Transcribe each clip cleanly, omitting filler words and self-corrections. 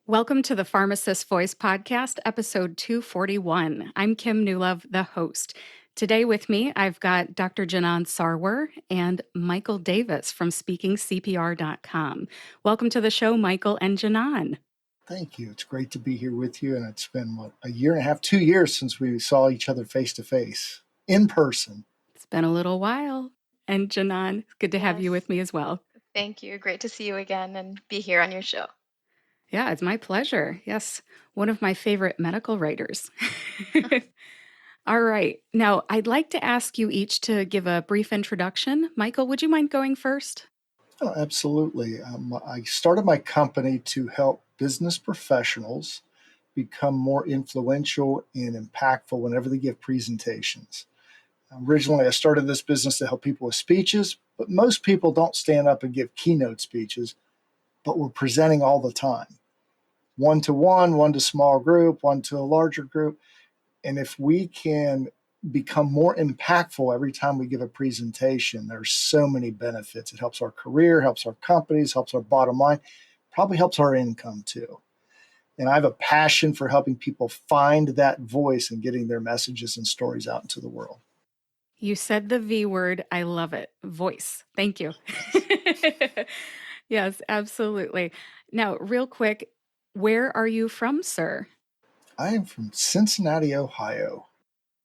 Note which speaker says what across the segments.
Speaker 1: Welcome to the Pharmacist Voice Podcast, episode 241. I'm Kim Newlove, the host. Today with me, I've got Dr. Janan Sarwar and Michael Davis from SpeakingCPR.com. Welcome to the show, Michael and Janan.
Speaker 2: Thank you. It's great to be here with you. And it's been, a year and a half, 2 years since we saw each other face to face, in person.
Speaker 1: It's been a little while. And Janan, it's good to have you
Speaker 3: Yes,
Speaker 1: with me as well.
Speaker 3: thank you. Great to see you again and be here on your show.
Speaker 1: Yeah, it's my pleasure. Yes, one of my favorite medical writers. All right. Now, I'd like to ask you each to give a brief introduction. Michael, would you mind going first?
Speaker 2: Oh, absolutely. I started my company to help business professionals become more influential and impactful whenever they give presentations. Originally, I started this business to help people with speeches, but most people don't stand up and give keynote speeches, but we're presenting all the time. One to small group, one to a larger group. And if we can become more impactful every time we give a presentation, there's so many benefits. It helps our career, helps our companies, helps our bottom line, probably helps our income too. And I have a passion for helping people find that voice and getting their messages and stories out into the world.
Speaker 1: You said the V word. I love it. Voice. Thank you. Yes, absolutely. Now, real quick, where are you from, sir?
Speaker 2: I am from Cincinnati, Ohio.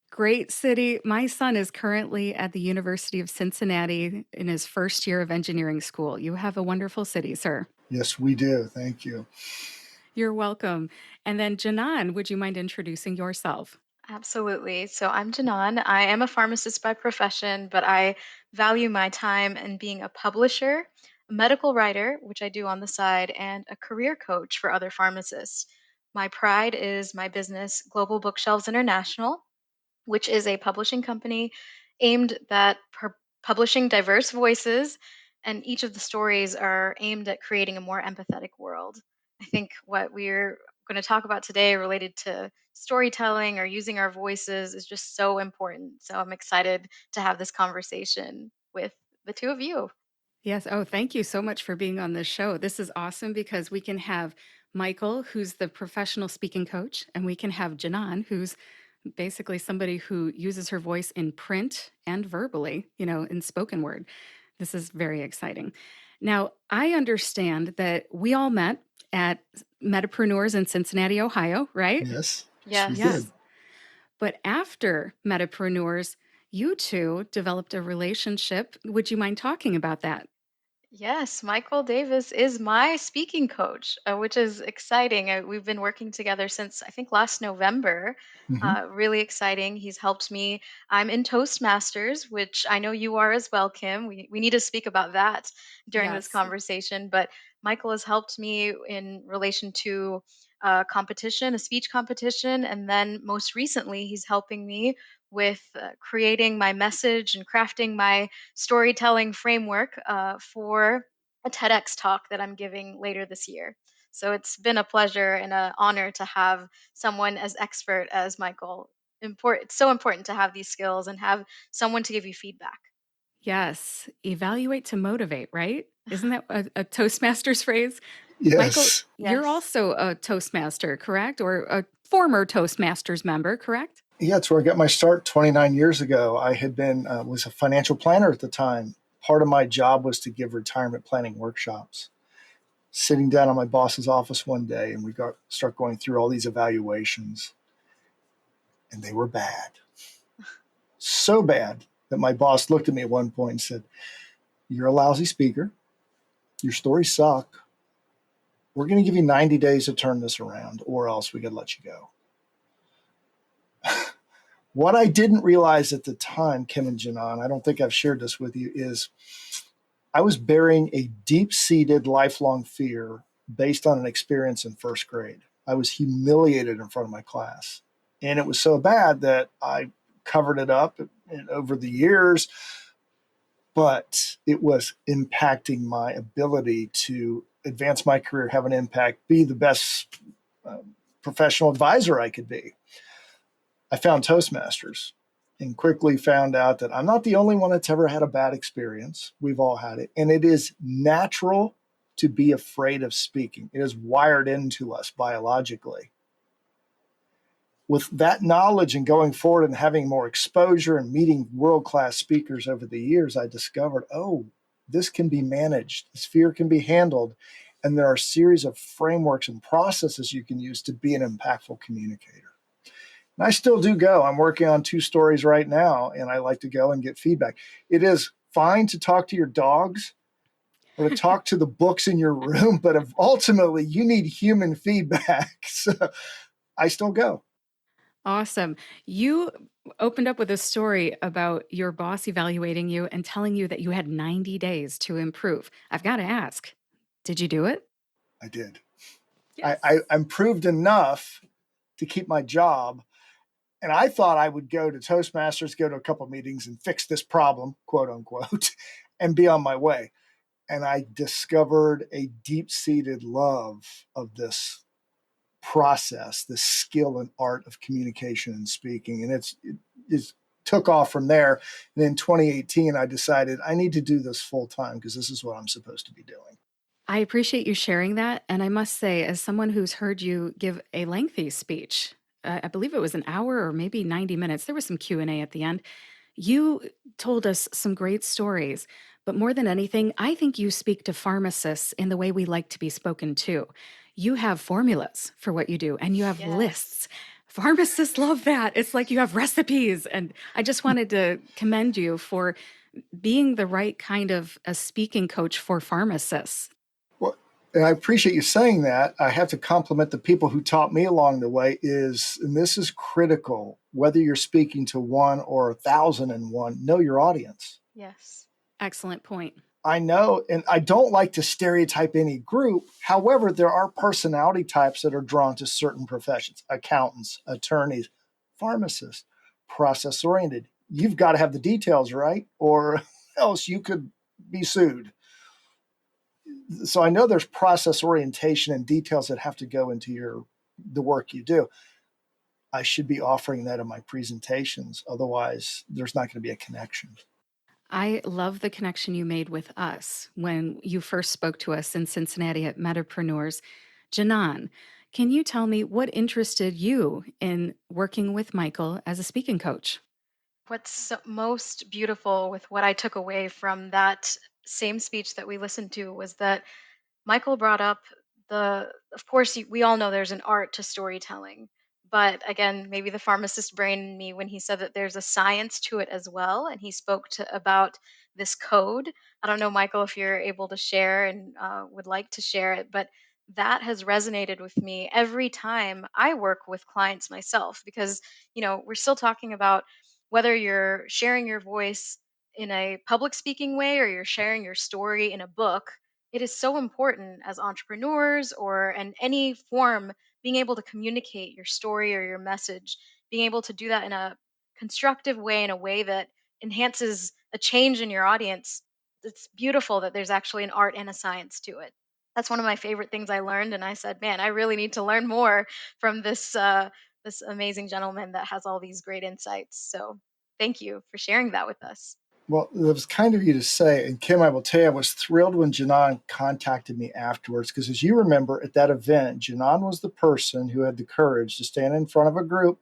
Speaker 1: Great city. My son is currently at the University of Cincinnati in his first year of engineering school. You have a wonderful city, sir.
Speaker 2: Yes, we do. Thank you.
Speaker 1: You're welcome. And then, Janan, would you mind introducing yourself?
Speaker 3: Absolutely. So I'm Janan. I am a pharmacist by profession, but I value my time in being a publisher, a medical writer, which I do on the side, and a career coach for other pharmacists. My pride is my business, Global Bookshelves International, which is a publishing company aimed at publishing diverse voices, and each of the stories are aimed at creating a more empathetic world. I think what we're going to talk about today related to storytelling or using our voices is just so important. So I'm excited to have this conversation with the two of you.
Speaker 1: Yes. Oh, thank you so much for being on this show. This is awesome because we can have Michael, who's the professional speaking coach, and we can have Janan, who's basically somebody who uses her voice in print and verbally, in spoken word. This is very exciting. Now, I understand that we all met at Medipreneurs in Cincinnati, Ohio, right?
Speaker 2: Yes, yes, we
Speaker 3: Yes.
Speaker 2: did.
Speaker 1: Yes. But after Medipreneurs, you two developed a relationship. Would you mind talking about that?
Speaker 3: Yes, Michael Davis is my speaking coach, which is exciting. We've been working together since I think last November.
Speaker 2: Mm-hmm.
Speaker 3: Really exciting. He's helped me. I'm in Toastmasters, which I know you are as well, Kim. We need to speak about that during this
Speaker 1: Yes.
Speaker 3: conversation. But Michael has helped me in relation to a competition, a speech competition. And then most recently, he's helping me with creating my message and crafting my storytelling framework for a TEDx talk that I'm giving later this year. So it's been a pleasure and an honor to have someone as expert as Michael. It's so important to have these skills and have someone to give you feedback.
Speaker 1: Yes. Evaluate to motivate, right? Isn't that a Toastmasters phrase? Michael,
Speaker 2: Yes.
Speaker 1: you're
Speaker 3: Yes.
Speaker 1: also a Toastmaster, correct? Or a former Toastmasters member, correct?
Speaker 2: Yeah, it's where I got my start 29 years ago. I had been was a financial planner at the time. Part of my job was to give retirement planning workshops. Sitting down in my boss's office one day, and we start going through all these evaluations, and they were bad, so bad that my boss looked at me at one point and said, "You're a lousy speaker. Your stories suck. We're going to give you 90 days to turn this around, or else we got to let you go." What I didn't realize at the time, Kim and Janan, I don't think I've shared this with you, is I was bearing a deep-seated lifelong fear based on an experience in first grade. I was humiliated in front of my class. And it was so bad that I covered it up over the years, but it was impacting my ability to advance my career, have an impact, be the best professional advisor I could be. I found Toastmasters and quickly found out that I'm not the only one that's ever had a bad experience. We've all had it. And it is natural to be afraid of speaking. It is wired into us biologically. With that knowledge and going forward and having more exposure and meeting world-class speakers over the years, I discovered, this can be managed. This fear can be handled. And there are a series of frameworks and processes you can use to be an impactful communicator. And I still do go. I'm working on 2 stories right now, and I like to go and get feedback. It is fine to talk to your dogs or to talk to the books in your room, but ultimately you need human feedback. So I still go.
Speaker 1: Awesome. You opened up with a story about your boss evaluating you and telling you that you had 90 days to improve. I've got to ask, did you do it?
Speaker 2: I did.
Speaker 1: Yes.
Speaker 2: I improved enough to keep my job. And I thought I would go to Toastmasters, go to a couple of meetings and fix this problem, quote unquote, and be on my way. And I discovered a deep-seated love of this process, this skill and art of communication and speaking. And it took off from there. And in 2018, I decided I need to do this full time because this is what I'm supposed to be doing.
Speaker 1: I appreciate you sharing that. And I must say, as someone who's heard you give a lengthy speech, I believe it was an hour or maybe 90 minutes. There was some Q&A at the end. You told us some great stories, but more than anything, I think you speak to pharmacists in the way we like to be spoken to. You have formulas for what you do, and you have
Speaker 3: Yes.
Speaker 1: lists. Pharmacists love that. It's like you have recipes. And I just wanted to commend you for being the right kind of a speaking coach for pharmacists.
Speaker 2: Well, and I appreciate you saying that. I have to compliment the people who taught me along the way and this is critical, whether you're speaking to 1 or 1,001, know your audience.
Speaker 3: Yes.
Speaker 1: Excellent point.
Speaker 2: I know, and I don't like to stereotype any group. However, there are personality types that are drawn to certain professions: accountants, attorneys, pharmacists, process oriented. You've got to have the details right, or else you could be sued. So I know there's process orientation and details that have to go into the work you do. I should be offering that in my presentations. Otherwise, there's not going to be a connection.
Speaker 1: I love the connection you made with us when you first spoke to us in Cincinnati at Medipreneurs. Janan, can you tell me what interested you in working with Michael as a speaking coach?
Speaker 3: What's most beautiful with what I took away from that same speech that we listened to was that Michael brought up of course, we all know there's an art to storytelling. But again, maybe the pharmacist brain in me when he said that there's a science to it as well. And he spoke about this code. I don't know, Michael, if you're able to share and would like to share it, but that has resonated with me every time I work with clients myself because, we're still talking about whether you're sharing your voice in a public speaking way or you're sharing your story in a book. It is so important as entrepreneurs or in any form being able to communicate your story or your message, being able to do that in a constructive way, in a way that enhances a change in your audience. It's beautiful that there's actually an art and a science to it. That's one of my favorite things I learned, and I said, "Man, I really need to learn more from this amazing gentleman that has all these great insights." So, thank you for sharing that with us.
Speaker 2: Well, it was kind of you to say. And Kim, I will tell you, I was thrilled when Janan contacted me afterwards because, as you remember, at that event, Janan was the person who had the courage to stand in front of a group,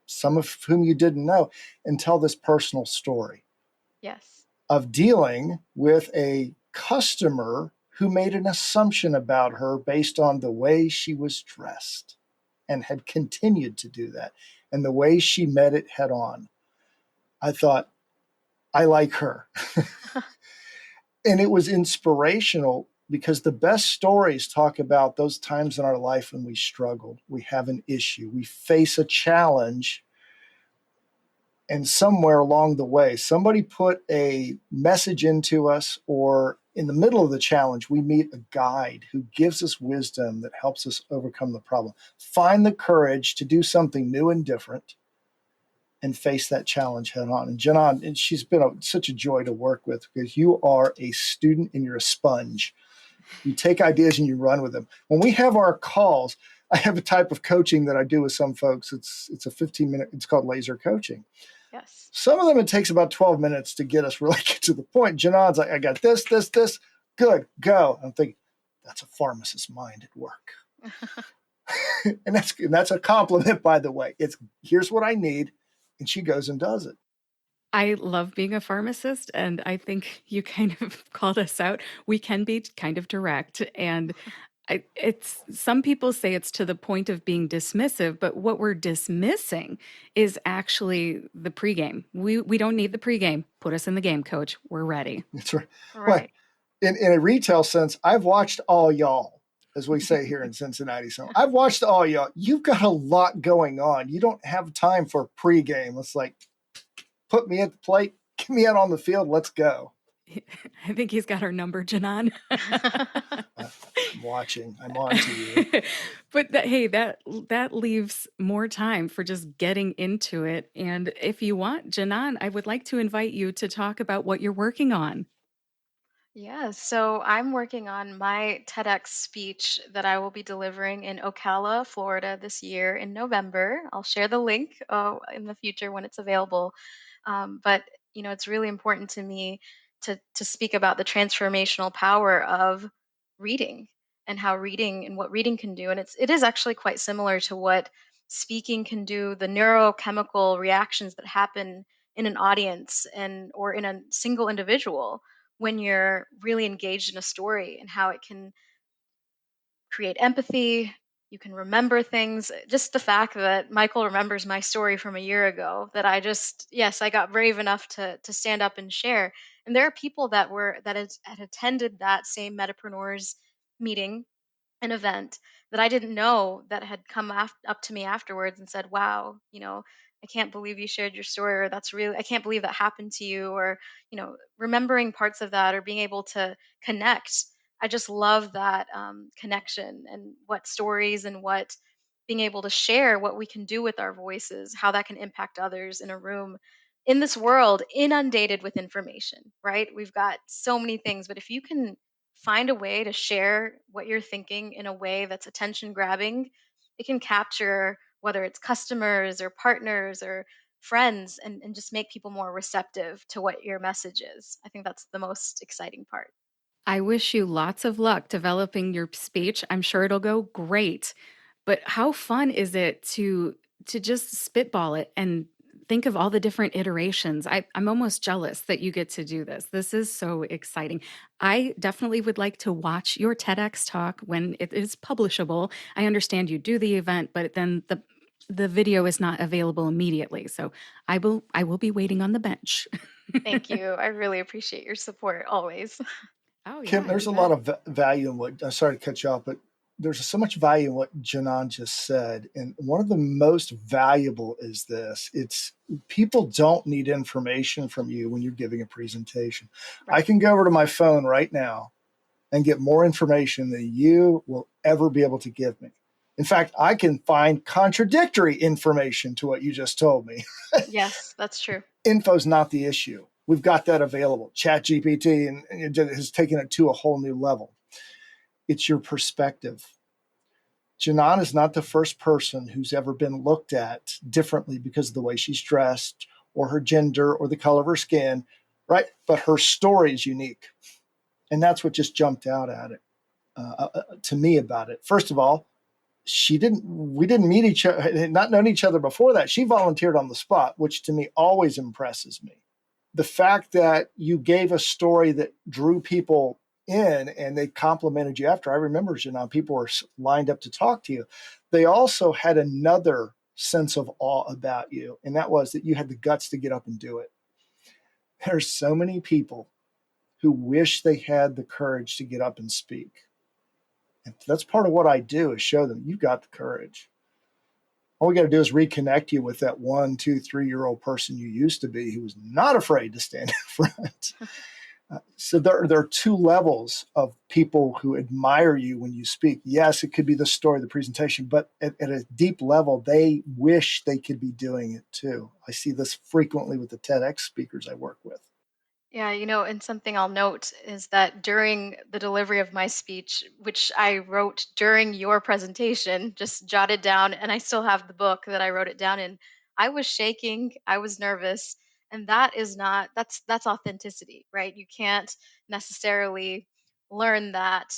Speaker 2: some of whom you didn't know, and tell this personal story
Speaker 3: Yes.
Speaker 2: of dealing with a customer who made an assumption about her based on the way she was dressed and had continued to do that and the way she met it head on. I thought, I like her. And it was inspirational because the best stories talk about those times in our life when we struggled, we have an issue, we face a challenge, and somewhere along the way, somebody put a message into us, or in the middle of the challenge, we meet a guide who gives us wisdom that helps us overcome the problem. Find the courage to do something new and different and face that challenge head on. And Janan, and she's been such a joy to work with because you are a student and you're a sponge. You take ideas and you run with them. When we have our calls, I have a type of coaching that I do with some folks. It's a 15-minute, it's called laser coaching.
Speaker 3: Yes.
Speaker 2: Some of them, it takes about 12 minutes to get us really get to the point. Janan's like, I got this, good, go. I'm thinking, that's a pharmacist's mind at work. And that's a compliment, by the way. It's here's what I need, and she goes and does it.
Speaker 1: I love being a pharmacist, and I think you kind of called us out. We can be kind of direct, and it's some people say it's to the point of being dismissive, but what we're dismissing is actually the pregame. We don't need the pregame. Put us in the game, coach. We're ready.
Speaker 2: It's right. Well,
Speaker 3: Right.
Speaker 2: in a retail sense, I've watched all y'all, as we say here in Cincinnati. So I've watched all y'all. You've got a lot going on. You don't have time for pregame. It's like, put me at the plate, get me out on the field, let's go.
Speaker 1: I think he's got our number, Janan.
Speaker 2: I'm watching. I'm on to you.
Speaker 1: But hey, that leaves more time for just getting into it. And if you want, Janan, I would like to invite you to talk about what you're working on.
Speaker 3: Yeah, so I'm working on my TEDx speech that I will be delivering in Ocala, Florida this year in November. I'll share the link in the future when it's available. But it's really important to me to speak about the transformational power of reading and how reading and what reading can do. And it is actually quite similar to what speaking can do, the neurochemical reactions that happen in an audience and or in a single individual when you're really engaged in a story and how it can create empathy. You can remember things. Just the fact that Michael remembers my story from a year ago, that I just, yes, I got brave enough to stand up and share. And there are people that had attended that same Medipreneurs meeting, an event that I didn't know, that had come up to me afterwards and said, "Wow, I can't believe you shared your story," or "That's really, I can't believe that happened to you," or remembering parts of that or being able to connect. I just love that connection and what stories and what being able to share what we can do with our voices, how that can impact others in a room in this world inundated with information, right? We've got so many things, but if you can find a way to share what you're thinking in a way that's attention grabbing, it can capture whether it's customers or partners or friends, and just make people more receptive to what your message is. I think that's the most exciting part.
Speaker 1: I wish you lots of luck developing your speech. I'm sure it'll go great. But how fun is it to just spitball it and think of all the different iterations? I'm almost jealous that you get to do this. This is so exciting. I definitely would like to watch your TEDx talk when it is publishable. I understand you do the event, but then the video is not available immediately. So I will be waiting on the bench.
Speaker 3: Thank you. I really appreciate your support always.
Speaker 1: Oh
Speaker 2: Kim,
Speaker 1: yeah,
Speaker 2: there's
Speaker 1: you
Speaker 2: a lot
Speaker 1: bet.
Speaker 2: of value in what, I'm sorry to cut you off, but there's so much value in what Janan just said. And one of the most valuable is this: it's people don't need information from you when you're giving a presentation. I
Speaker 3: Right.
Speaker 2: can go over to my phone right now and get more information than you will ever be able to give me. In fact, I can find contradictory information to what you just told me.
Speaker 3: Yes, that's true.
Speaker 2: Info's not the issue. We've got that available. Chat GPT and it has taken it to a whole new level. It's your perspective. Janan is not the first person who's ever been looked at differently because of the way she's dressed or her gender or the color of her skin, right? But her story is unique. And that's what just jumped out at it to me about it. First of all, we didn't meet each other, had not known each other before that. She volunteered on the spot, which to me always impresses me. The fact that you gave a story that drew people in and they complimented you after. I remember, people were lined up to talk to you. They also had another sense of awe about you, and that was that you had the guts to get up and do it. There's so many people who wish they had the courage to get up and speak. And that's part of what I do is show them you've got the courage. All we got to do is reconnect you with that 1, 2, 3-year-old person you used to be who was not afraid to stand in front. So there are two levels of people who admire you when you speak. Yes, it could be the story, the presentation, but at a deep level, they wish they could be doing it too. I see this frequently with the TEDx speakers I work with.
Speaker 3: Yeah, and something I'll note is that during the delivery of my speech, which I wrote during your presentation, just jotted down, and I still have the book that I wrote it down in, I was shaking, I was nervous, and that is not that's authenticity, right? You can't necessarily learn that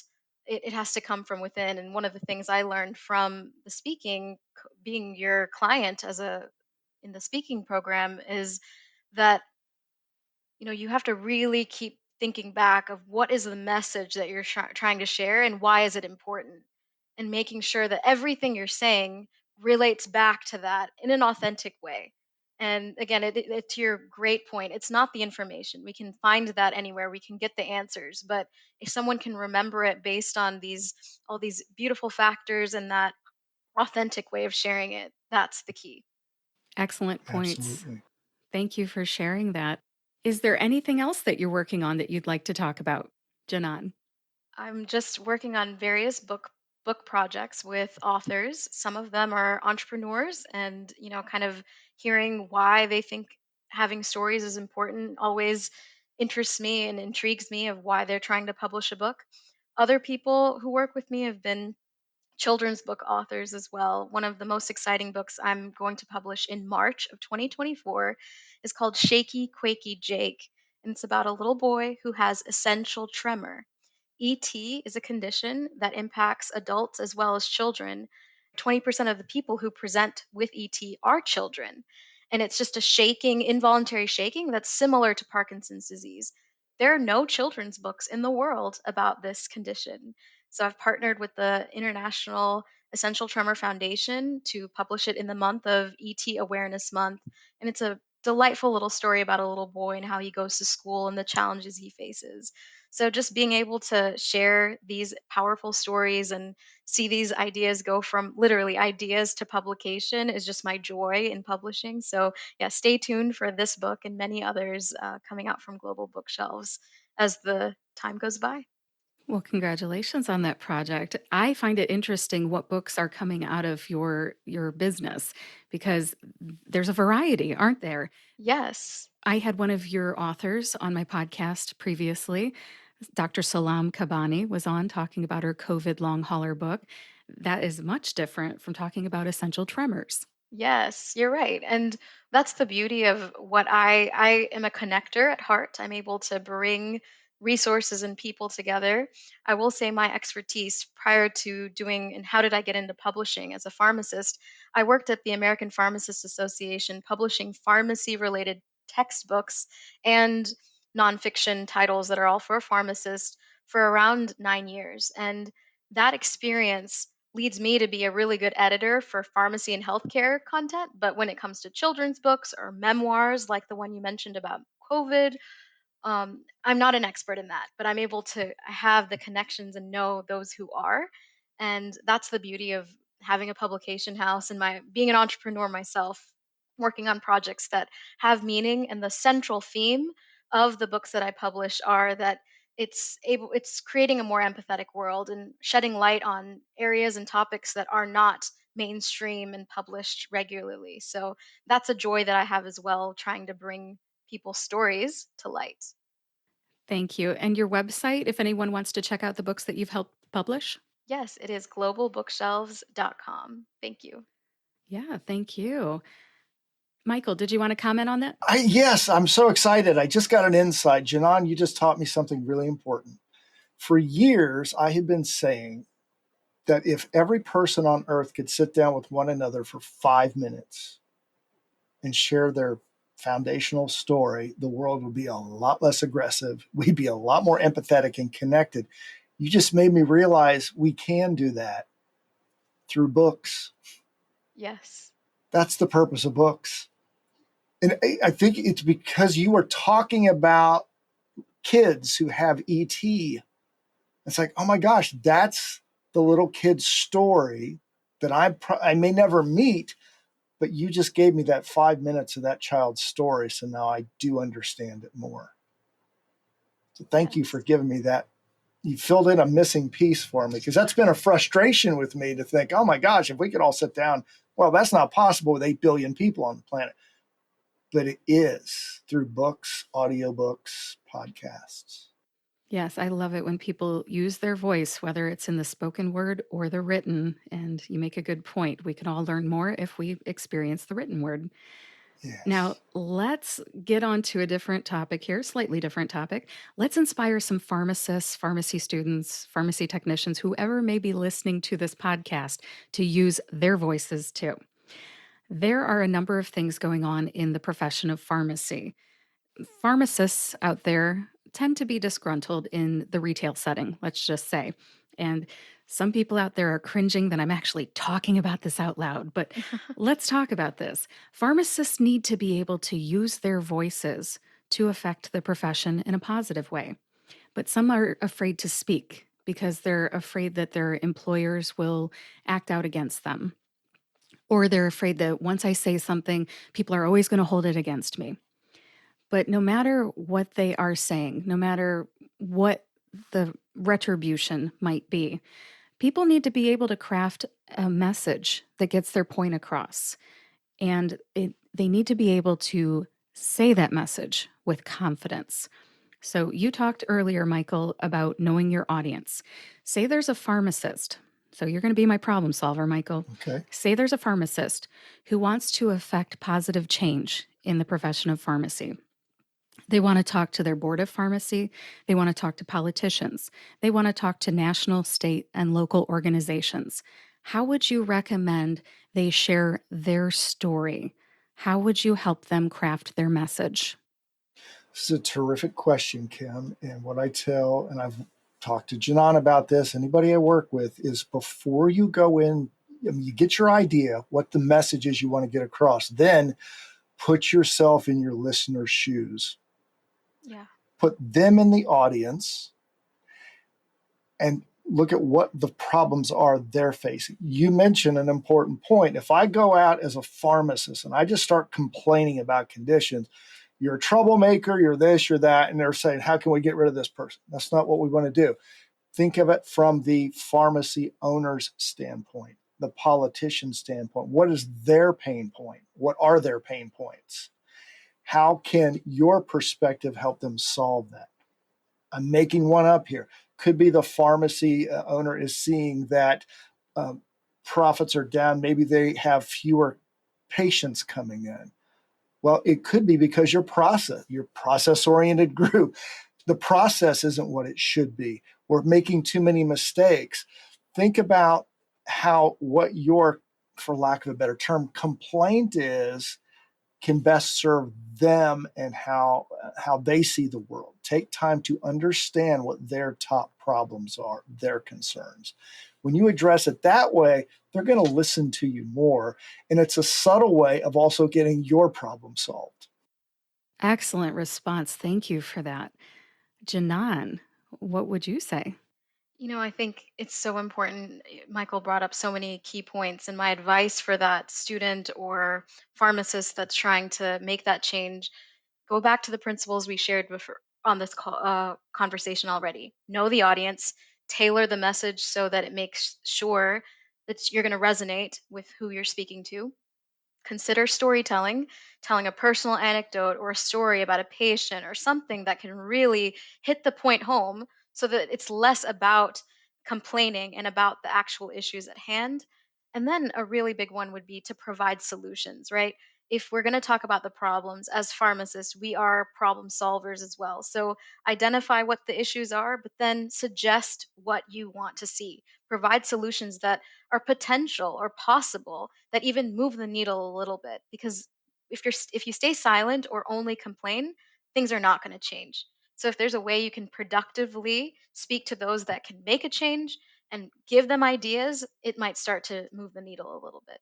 Speaker 3: it has to come from within. And one of the things I learned from the being your client as a in the speaking program is that you have to really keep thinking back of what is the message that you're trying to share and why is it important, and making sure that everything you're saying relates back to that in an authentic way. And again, to your great point, it's not the information. We can find that anywhere. We can get the answers, but if someone can remember it based on these all these beautiful factors and that authentic way of sharing it, that's the key.
Speaker 1: Excellent points.
Speaker 2: Absolutely.
Speaker 1: Thank you for sharing that. Is there anything else that you're working on that you'd like to talk about, Janan?
Speaker 3: I'm just working on various book projects with authors. Some of them are entrepreneurs, and kind of hearing why they think having stories is important always interests me and intrigues me of why they're trying to publish a book. Other people who work with me have been children's book authors as well. One of the most exciting books I'm going to publish in March of 2024 is called Shaky Quaky Jake, and it's about a little boy who has essential tremor. ET is a condition that impacts adults as well as children. 20% of the people who present with ET are children. And it's just a shaking, involuntary shaking that's similar to Parkinson's disease. There are no children's books in the world about this condition. So I've partnered with the International Essential Tremor Foundation to publish it in the month of ET Awareness Month. And it's a delightful little story about a little boy and how he goes to school and the challenges he faces. So just being able to share these powerful stories and see these ideas go from literally ideas to publication is just my joy in publishing. So yeah, stay tuned for this book and many others coming out from global bookshelves as the time goes by.
Speaker 1: Well, congratulations on that project. I find it interesting what books are coming out of your business because there's a variety, aren't there?
Speaker 3: Yes.
Speaker 1: I had one of your authors on my podcast previously. Dr. Salam Kabani was on talking about her COVID long hauler book. That is much different from talking about essential tremors.
Speaker 3: Yes, you're right. And that's the beauty of what I am a connector at heart. I'm able to bring resources and people together. I will say my expertise prior to doing and how did I get into publishing as a pharmacist? I worked at the American Pharmacists Association publishing pharmacy related textbooks and nonfiction titles that are all for a pharmacist for around 9 years. And that experience leads me to be a really good editor for pharmacy and healthcare content. But when it comes to children's books or memoirs, like the one you mentioned about COVID, I'm not an expert in that, but I'm able to have the connections and know those who are. And that's the beauty of having a publication house and my being an entrepreneur myself, working on projects that have meaning. And the central theme of the books that I publish are that it's creating a more empathetic world and shedding light on areas and topics that are not mainstream and published regularly. So that's a joy that I have as well, trying to bring people's stories to light.
Speaker 1: Thank you. And your website, if anyone wants to check out the books that you've helped publish?
Speaker 3: Yes, it is globalbookshelves.com. Thank you.
Speaker 1: Yeah, thank you. Michael, did you want to comment on that?
Speaker 2: Yes, I'm so excited. I just got an insight. Janan, you just taught me something really important. For years, I had been saying that if every person on earth could sit down with one another for 5 minutes and share their foundational story, the world would be a lot less aggressive. We'd be a lot more empathetic and connected. You just made me realize we can do that through books.
Speaker 3: Yes.
Speaker 2: That's the purpose of books. And I think it's because you were talking about kids who have ET. It's like, oh my gosh, that's the little kid's story that I may never meet, but you just gave me that 5 minutes of that child's story. So now I do understand it more. So thank you for
Speaker 3: Yes.
Speaker 2: giving me that. You filled in a missing piece for me because that's been a frustration with me to think, oh my gosh, if we could all sit down, well, that's not possible with 8 billion people on the planet. But it is through books, audiobooks, podcasts.
Speaker 1: Yes, I love it when people use their voice, whether it's in the spoken word or the written. And you make a good point. We can all learn more if we experience the written word. Now,
Speaker 2: Yes.
Speaker 1: let's get on to a different topic here, slightly different topic. Let's inspire some pharmacists, pharmacy students, pharmacy technicians, whoever may be listening to this podcast to use their voices too. There are a number of things going on in the profession of pharmacy. Pharmacists out there tend to be disgruntled in the retail setting, let's just say. And some people out there are cringing that I'm actually talking about this out loud, but let's talk about this. Pharmacists need to be able to use their voices to affect the profession in a positive way. But some are afraid to speak because they're afraid that their employers will act out against them. Or they're afraid that once I say something, people are always going to hold it against me. But no matter what they are saying, no matter what the retribution might be, people need to be able to craft a message that gets their point across. And they need to be able to say that message with confidence. So, you talked earlier, Michael, about knowing your audience. Say there's a pharmacist. So, you're going to be my problem solver, Michael.
Speaker 2: Okay.
Speaker 1: Say there's a pharmacist who wants to affect positive change in the profession of pharmacy. They want to talk to their board of pharmacy. They want to talk to politicians. They want to talk to national, state, and local organizations. How would you recommend they share their story? How would you help them craft their message?
Speaker 2: This is a terrific question, Kim. And what I tell, and I've talked to Janan about this, anybody I work with, is before you go in, I mean, you get your idea what the message is you want to get across. Then put yourself in your listener's shoes.
Speaker 3: Yeah.
Speaker 2: Put them in the audience and look at what the problems are they're facing. You mentioned an important point. If I go out as a pharmacist and I just start complaining about conditions, you're a troublemaker, you're this, you're that, and they're saying, how can we get rid of this person? That's not what we want to do. Think of it from the pharmacy owner's standpoint, the politician's standpoint. What is their pain point? What are their pain points? How can your perspective help them solve that? I'm making one up here. Could be the pharmacy owner is seeing that um, profits are down. Maybe they have fewer patients coming in. Well, it could be because your process oriented group, the process isn't what it should be. We're making too many mistakes. Think about how what your, for lack of a better term, complaint is can best serve them and how they see the world. Take time to understand what their top problems are, their concerns. When you address it that way, they're going to listen to you more. And it's a subtle way of also getting your problem solved.
Speaker 1: Excellent response. Thank you for that. Janan, what would you say?
Speaker 3: I think it's so important. Michael brought up so many key points, and my advice for that student or pharmacist that's trying to make that change, go back to the principles we shared before on this conversation already. Know the audience, tailor the message so that it makes sure that you're going to resonate with who you're speaking to. Consider storytelling, telling a personal anecdote or a story about a patient or something that can really hit the point home so that it's less about complaining and about the actual issues at hand. And then a really big one would be to provide solutions, right? If we're going to talk about the problems as pharmacists, we are problem solvers as well. So identify what the issues are, but then suggest what you want to see. Provide solutions that are potential or possible that even move the needle a little bit, because if you stay silent or only complain, things are not going to change. So if there's a way you can productively speak to those that can make a change and give them ideas, it might start to move the needle a little bit.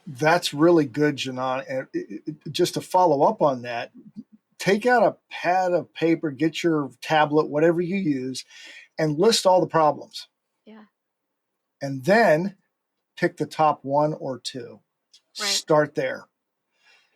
Speaker 2: That's really good, Janan. And just to follow up on that, take out a pad of paper, get your tablet, whatever you use, and list all the problems.
Speaker 3: Yeah.
Speaker 2: And then pick the top one or two.
Speaker 3: Right.
Speaker 2: Start there.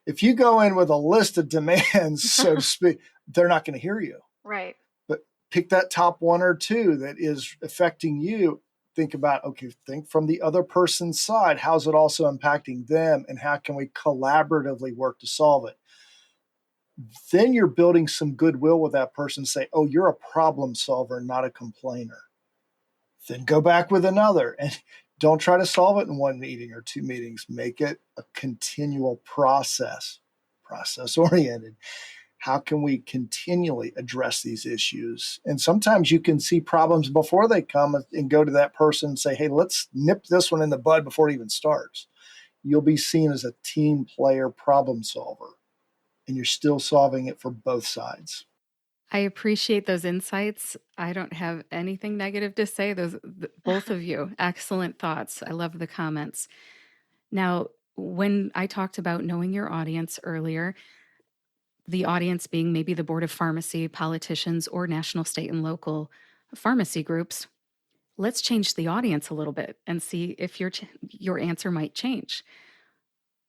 Speaker 2: If you go in with a list of demands, so to speak, they're not going to hear you.
Speaker 3: Right.
Speaker 2: But pick that top one or two that is affecting you. Think about, okay, think from the other person's side. How's it also impacting them? And how can we collaboratively work to solve it? Then you're building some goodwill with that person. Say, oh, you're a problem solver, not a complainer. Then go back with another. And don't try to solve it in one meeting or two meetings. Make it a continual process. process oriented. How can we continually address these issues? And sometimes you can see problems before they come and go to that person and say, hey, let's nip this one in the bud before it even starts. You'll be seen as a team player problem solver, and you're still solving it for both sides.
Speaker 1: I appreciate those insights. I don't have anything negative to say. Both of you, excellent thoughts. I love the comments. Now, when I talked about knowing your audience earlier, the audience being maybe the board of pharmacy, politicians, or national, state, and local pharmacy groups, let's change the audience a little bit and see if your answer might change.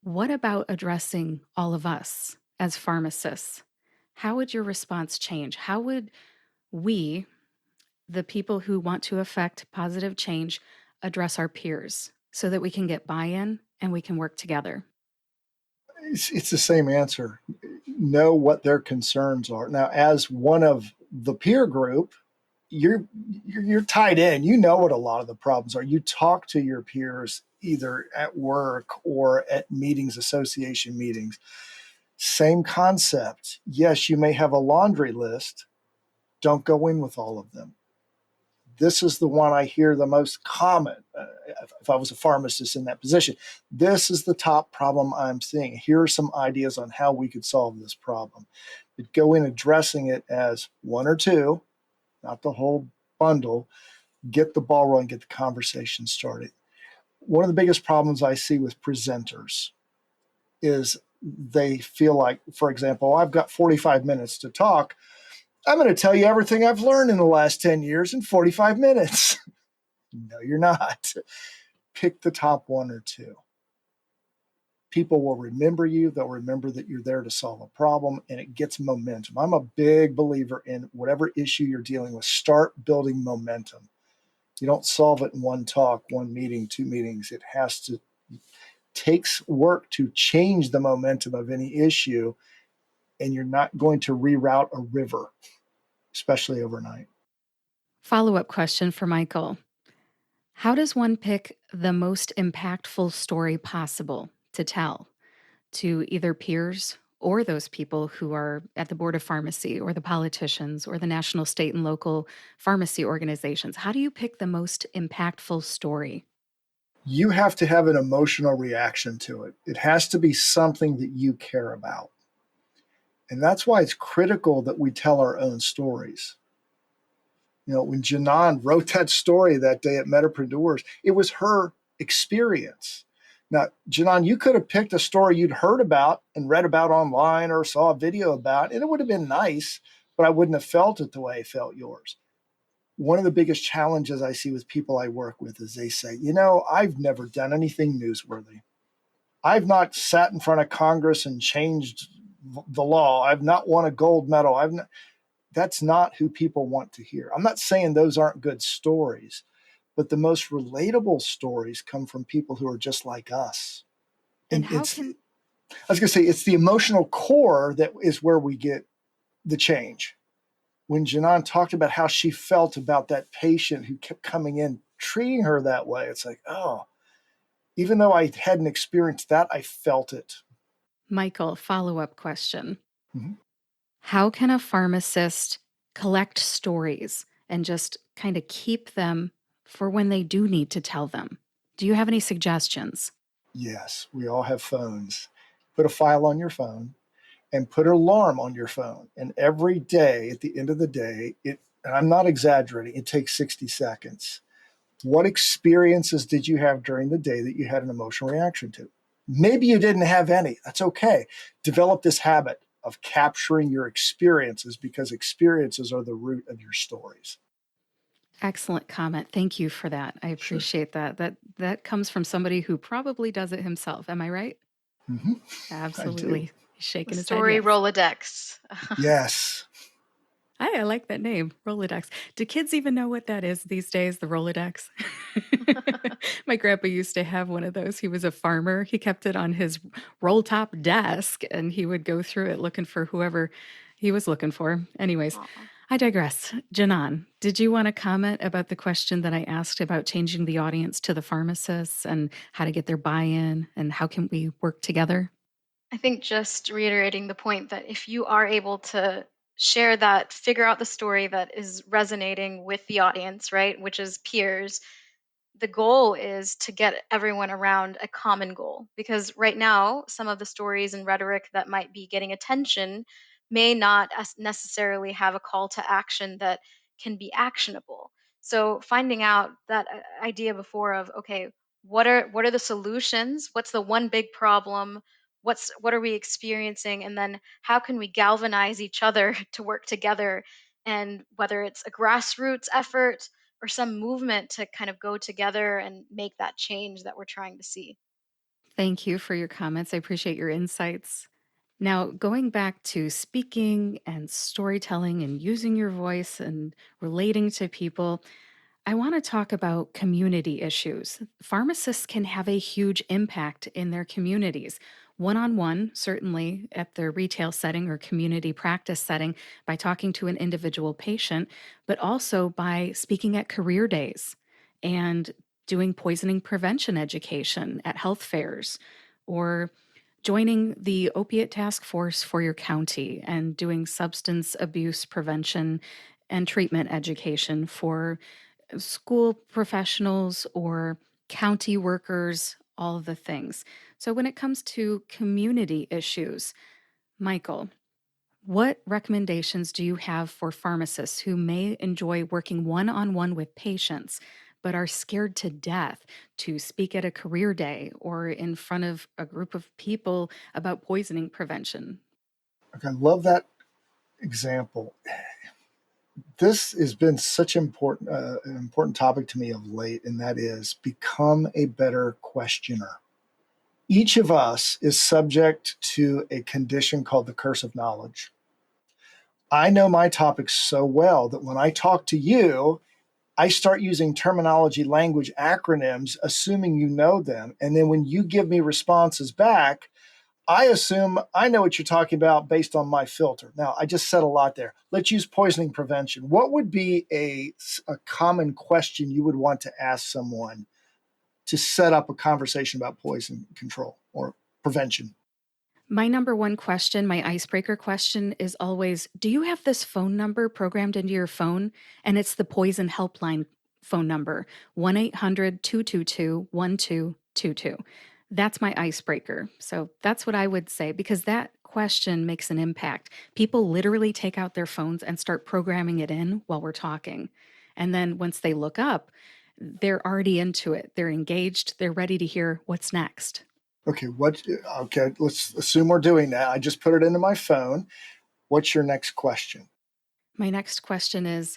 Speaker 1: What about addressing all of us as pharmacists? How would your response change? How would we, the people who want to affect positive change, address our peers so that we can get buy-in and we can work together?
Speaker 2: It's the same answer. Know what their concerns are. Now, as one of the peer group, you're tied in. You know what a lot of the problems are. You talk to your peers either at work or at meetings, association meetings. Same concept. Yes, you may have a laundry list. Don't go in with all of them. This is the one I hear the most common. If I was a pharmacist in that position, this is the top problem I'm seeing. Here are some ideas on how we could solve this problem. But go in addressing it as one or two, not the whole bundle. Get the ball rolling, get the conversation started. One of the biggest problems I see with presenters is they feel like, for example, I've got 45 minutes to talk. I'm going to tell you everything I've learned in the last 10 years in 45 minutes. No, you're not. Pick the top one or two. People will remember you. They'll remember that you're there to solve a problem, and it gets momentum. I'm a big believer in whatever issue you're dealing with, start building momentum. You don't solve it in one talk, one meeting, two meetings. It takes work to change the momentum of any issue, and you're not going to reroute a river, especially overnight.
Speaker 1: Follow-up question for Michael. How does one pick the most impactful story possible to tell to either peers or those people who are at the board of pharmacy or the politicians or the national, state, and local pharmacy organizations? How do you pick the most impactful story?
Speaker 2: You have to have an emotional reaction to it. It has to be something that you care about. And that's why it's critical that we tell our own stories. When Janan wrote that story that day at Medipreneurs, it was her experience. Now, Janan, you could have picked a story you'd heard about and read about online or saw a video about, and it would have been nice, but I wouldn't have felt it the way I felt yours. One of the biggest challenges I see with people I work with is they say, I've never done anything newsworthy. I've not sat in front of Congress and changed the law. I've not won a gold medal. That's not who people want to hear. I'm not saying those aren't good stories, but the most relatable stories come from people who are just like us.
Speaker 1: And
Speaker 2: And
Speaker 1: how can
Speaker 2: I was going to say, it's the emotional core that is where we get the change. When Janan talked about how she felt about that patient who kept coming in, treating her that way, it's like, oh, even though I hadn't experienced that, I felt it.
Speaker 1: Michael, follow-up question.
Speaker 2: Mhm.
Speaker 1: How can a pharmacist collect stories and just kind of keep them for when they do need to tell them? Do you have any suggestions?
Speaker 2: Yes, we all have phones. Put a file on your phone and put an alarm on your phone. And every day, at the end of the day, and I'm not exaggerating, it takes 60 seconds. What experiences did you have during the day that you had an emotional reaction to? Maybe you didn't have any. That's okay. Develop this habit of capturing your experiences, because experiences are the root of your stories.
Speaker 1: Excellent comment. Thank you for that. I
Speaker 2: Sure.
Speaker 1: appreciate that. That comes from somebody who probably does it himself. Am I right?
Speaker 2: Mm-hmm. I do.
Speaker 1: Absolutely. He's
Speaker 3: The
Speaker 1: shaking his head
Speaker 3: story
Speaker 1: yes.
Speaker 3: Rolodex.
Speaker 2: Yes.
Speaker 1: I like that name, Rolodex. Do kids even know what that is these days, the Rolodex? My grandpa used to have one of those. He was a farmer. He kept it on his roll top desk and he would go through it looking for whoever he was looking for. Anyways,
Speaker 3: Aw.
Speaker 1: I digress. Janan, did you want to comment about the question that I asked about changing the audience to the pharmacists and how to get their buy in and how can we work together?
Speaker 3: I think just reiterating the point that if you are able to share that, figure out the story that is resonating with the audience, right, which is peers, the goal is to get everyone around a common goal, because right now some of the stories and rhetoric that might be getting attention may not necessarily have a call to action that can be actionable. So finding out that idea before of, okay, what are the solutions, what's the one big problem, what are we experiencing, and then how can we galvanize each other to work together, and whether it's a grassroots effort or some movement to kind of go together and make that change that we're trying to see.
Speaker 1: Thank you for your comments. I appreciate your insights. Now, going back to speaking and storytelling and using your voice and relating to people, I want to talk about community issues. Pharmacists can have a huge impact in their communities. One on one, certainly at their retail setting or community practice setting, by talking to an individual patient, but also by speaking at career days and doing poisoning prevention education at health fairs, or joining the opiate task force for your county and doing substance abuse prevention and treatment education for school professionals or county workers, all of the things. So, when it comes to community issues, Michael, what recommendations do you have for pharmacists who may enjoy working one on one with patients, but are scared to death to speak at a career day or in front of a group of people about poisoning prevention?
Speaker 2: Okay, I love that example. This has been such an important topic to me of late, and that is become a better questioner. Each of us is subject to a condition called the curse of knowledge. I know my topics so well that when I talk to you, I start using terminology, language, acronyms, assuming you know them. And then when you give me responses back, I assume I know what you're talking about based on my filter. Now, I just said a lot there. Let's use poisoning prevention. What would be a common question you would want to ask someone to set up a conversation about poison control or prevention?
Speaker 1: My number one question, my icebreaker question is always, do you have this phone number programmed into your phone? And it's the poison helpline phone number, 1-800-222-1222. That's my icebreaker. So that's what I would say, because that question makes an impact. People literally take out their phones and start programming it in while we're talking. And then once they look up, they're already into it. They're engaged. They're ready to hear what's next.
Speaker 2: Okay, okay, let's assume we're doing that. I just put it into my phone. What's your next question?
Speaker 1: My next question is,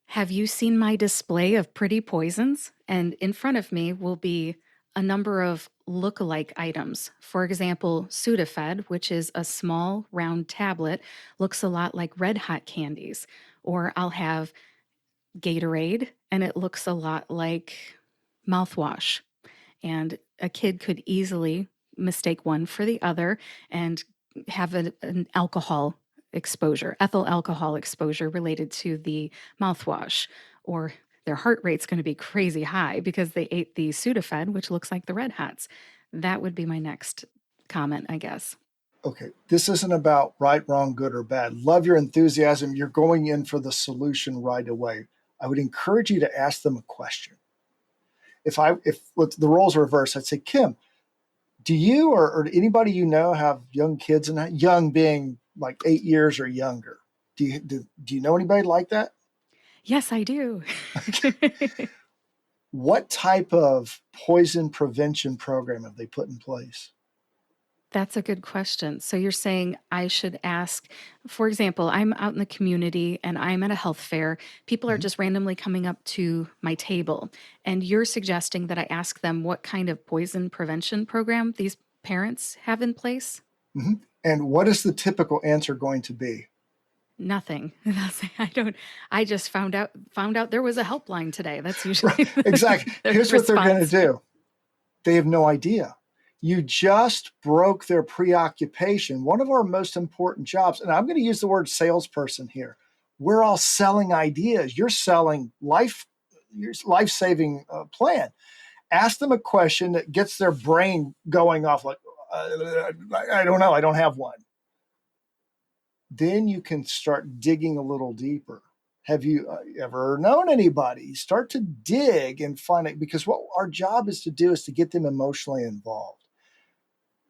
Speaker 1: have you seen my display of pretty poisons? And in front of me will be a number of look-alike items. For example, Sudafed, which is a small round tablet, looks a lot like Red Hot candies. Or I'll have Gatorade, and it looks a lot like mouthwash. And a kid could easily mistake one for the other and have an alcohol exposure, ethyl alcohol exposure related to the mouthwash, or their heart rate's going to be crazy high because they ate the Sudafed, which looks like the Red Hots. That would be my next comment, I guess.
Speaker 2: Okay, this isn't about right, wrong, good, or bad. Love your enthusiasm. You're going in for the solution right away. I would encourage you to ask them a question. If the roles are reversed, I'd say, Kim, do you or anybody you know have young kids, and that young being like 8 years or younger? Do you know anybody like that?
Speaker 1: Yes, I do.
Speaker 2: What type of poison prevention program have they put in place?
Speaker 1: That's a good question. So you're saying I should ask, for example, I'm out in the community and I'm at a health fair. People are
Speaker 2: Mhm,
Speaker 1: just randomly coming up to my table. And you're suggesting that I ask them what kind of poison prevention program these parents have in place?
Speaker 2: mhm. And what is the typical answer going to be?
Speaker 1: Nothing. I don't, I just found out there was a helpline today. That's usually
Speaker 2: Right, exactly.
Speaker 1: the
Speaker 2: Here's what they're going to
Speaker 1: response.
Speaker 2: do. They have no idea. You just broke their preoccupation. One of our most important jobs, and I'm going to use the word salesperson here. We're all selling ideas. You're selling your life-saving plan. Ask them a question that gets their brain going off like, I don't know. I don't have one. Then you can start digging a little deeper. Have you ever known anybody? Start to dig and find it, because what our job is to do is to get them emotionally involved.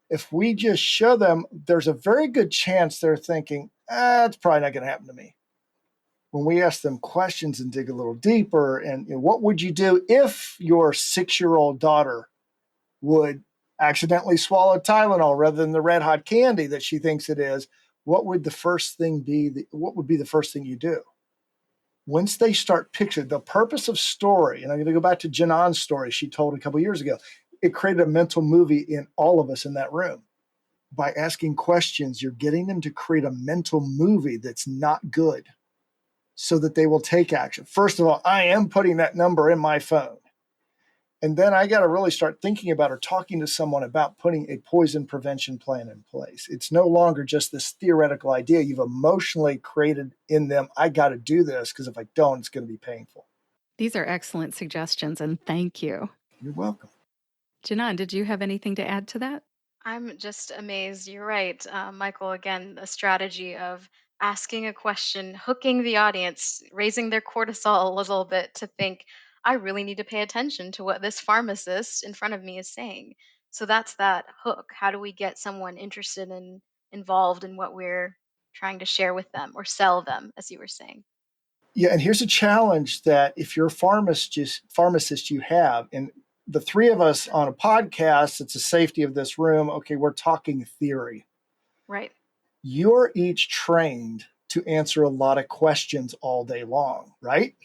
Speaker 2: If we just show them, there's a very good chance they're thinking, it's probably not going to happen to me. When we ask them questions and dig a little deeper, and what would you do if your 6-year-old daughter would accidentally swallow Tylenol rather than the red hot candy that she thinks it is? What would the first thing be? What would be the first thing you do? Once they start picturing the purpose of story, and I'm going to go back to Janan's story she told a couple of years ago, it created a mental movie in all of us in that room. By asking questions, you're getting them to create a mental movie that's not good, so that they will take action. First of all, I am putting that number in my phone. And then I got to really start thinking about or talking to someone about putting a poison prevention plan in place. It's no longer just this theoretical idea. You've emotionally created in them, I got to do this, because if I don't, it's going to be painful.
Speaker 1: These are excellent suggestions, and thank you.
Speaker 2: You're welcome.
Speaker 1: Janan, did you have anything to add to that?
Speaker 3: I'm just amazed. You're right, Michael. Again, a strategy of asking a question, hooking the audience, raising their cortisol a little bit to think, I really need to pay attention to what this pharmacist in front of me is saying. So that's that hook. How do we get someone interested and involved in what we're trying to share with them or sell them, as you were saying?
Speaker 2: Yeah, and here's a challenge that if you're a pharmacist, you have, and the three of us on a podcast, it's the safety of this room. Okay, we're talking theory.
Speaker 3: Right.
Speaker 2: You're each trained to answer a lot of questions all day long, right?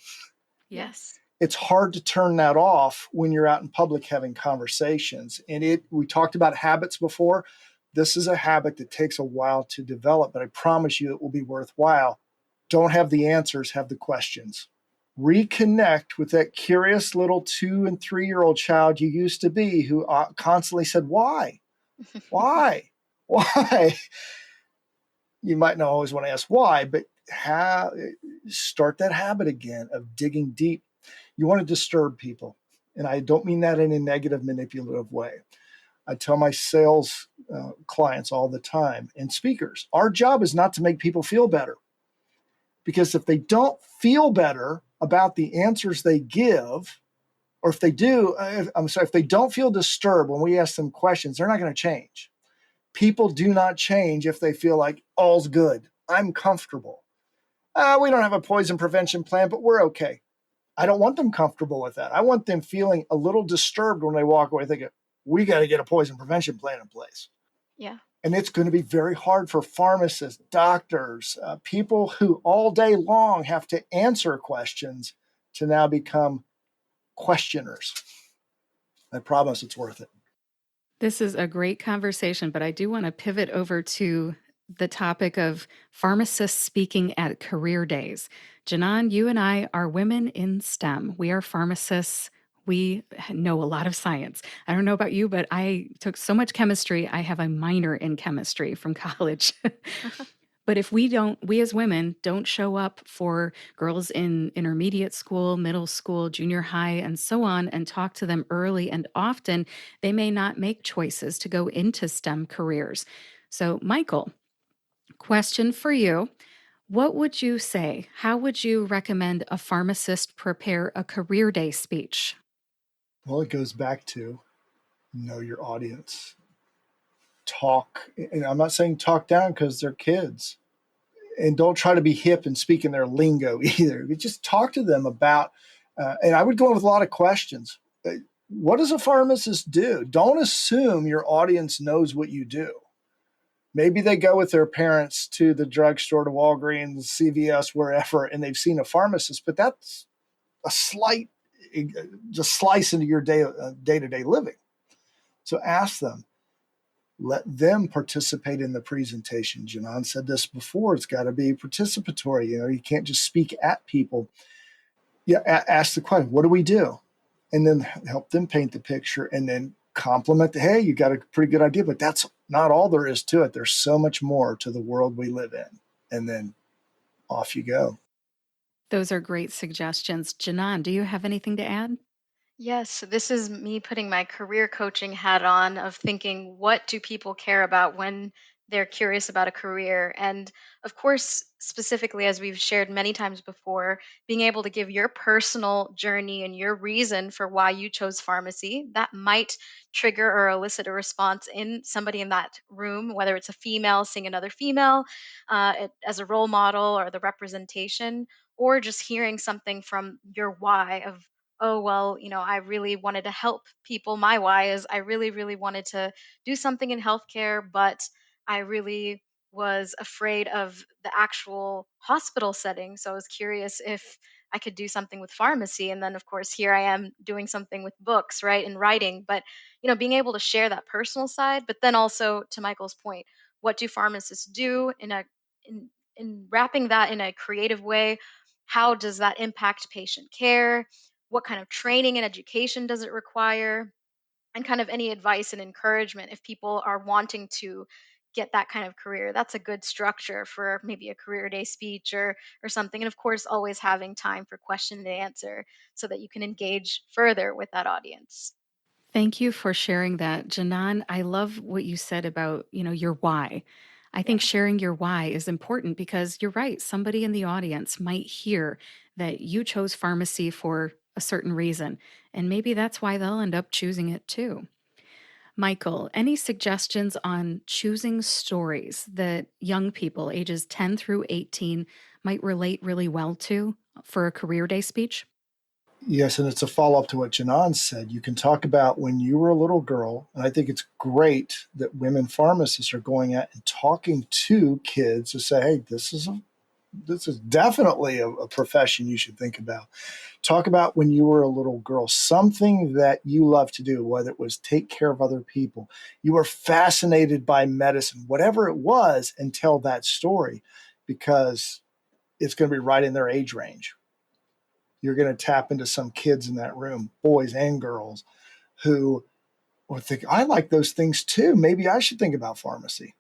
Speaker 3: Yes.
Speaker 2: It's hard to turn that off when you're out in public having conversations. And we talked about habits before. This is a habit that takes a while to develop, but I promise you it will be worthwhile. Don't have the answers, have the questions. Reconnect with that curious little 2 and 3-year-old child you used to be, who constantly said, why? Why? Why? You might not always want to ask why, but start that habit again of digging deep. You want to disturb people. And I don't mean that in a negative, manipulative way. I tell my sales clients all the time, and speakers, our job is not to make people feel better. Because if they don't feel better about the answers they give, or if they do, if they don't feel disturbed when we ask them questions, they're not going to change. People do not change if they feel like all's good. I'm comfortable. We don't have a poison prevention plan, but we're okay. I don't want them comfortable with that. I want them feeling a little disturbed when they walk away thinking, we got to get a poison prevention plan in place.
Speaker 3: Yeah.
Speaker 2: And it's going to be very hard for pharmacists, doctors, people who all day long have to answer questions to now become questioners. I promise it's worth it.
Speaker 1: This is a great conversation, but I do want to pivot over to the topic of pharmacists speaking at career days. Janan, you and I are women in STEM. We are pharmacists. We know a lot of science. I don't know about you, but I took so much chemistry. I have a minor in chemistry from college. But if we as women don't show up for girls in intermediate school, middle school, junior high, and so on, and talk to them early and often, they may not make choices to go into STEM careers. So, Michael, question for you. What would you say? How would you recommend a pharmacist prepare a career day speech?
Speaker 2: Well, it goes back to know your audience. Talk, and I'm not saying talk down because they're kids. And don't try to be hip and speak in their lingo either. But just talk to them about, and I would go in with a lot of questions. What does a pharmacist do? Don't assume your audience knows what you do. Maybe they go with their parents to the drugstore, to Walgreens, CVS, wherever, and they've seen a pharmacist, but that's a slight, just slice into your day-to-day living. So ask them, let them participate in the presentation. Janan said this before, it's got to be participatory. You can't just speak at people. Yeah, ask the question, what do we do? And then help them paint the picture, and then compliment, hey, you got a pretty good idea, but that's not all there is to it. There's so much more to the world we live in. And then off you go.
Speaker 1: Those are great suggestions. Janan, do you have anything to add?
Speaker 3: Yes, this is me putting my career coaching hat on of thinking, what do people care about when they're curious about a career? And of course, specifically, as we've shared many times before, being able to give your personal journey and your reason for why you chose pharmacy, that might trigger or elicit a response in somebody in that room, whether it's a female seeing another female as a role model or the representation, or just hearing something from your why of, oh, well, I really wanted to help people. My why is I really, really wanted to do something in healthcare, but I really was afraid of the actual hospital setting. So I was curious if I could do something with pharmacy. And then, of course, here I am doing something with books, right? And writing. But, being able to share that personal side, but then also to Michael's point, what do pharmacists do in wrapping that in a creative way? How does that impact patient care? What kind of training and education does it require? And kind of any advice and encouragement if people are wanting to get that kind of career. That's a good structure for maybe a career day speech or something. And of course, always having time for question and answer so that you can engage further with that audience.
Speaker 1: Thank you for sharing that, Janan. I love what you said about, your why. I think
Speaker 3: Yeah.
Speaker 1: sharing your why is important because you're right. Somebody in the audience might hear that you chose pharmacy for a certain reason, and maybe that's why they'll end up choosing it too. Michael, any suggestions on choosing stories that young people ages 10 through 18 might relate really well to for a career day speech?
Speaker 2: Yes, and it's a follow up to what Janan said. You can talk about when you were a little girl, and I think it's great that women pharmacists are going out and talking to kids to say, "Hey, this is definitely a profession you should think about." Talk about when you were a little girl, something that you love to do, whether it was take care of other people, you were fascinated by medicine, whatever it was, and tell that story because it's going to be right in their age range. You're going to tap into some kids in that room, boys and girls, who will think, I like those things too. Maybe I should think about pharmacy.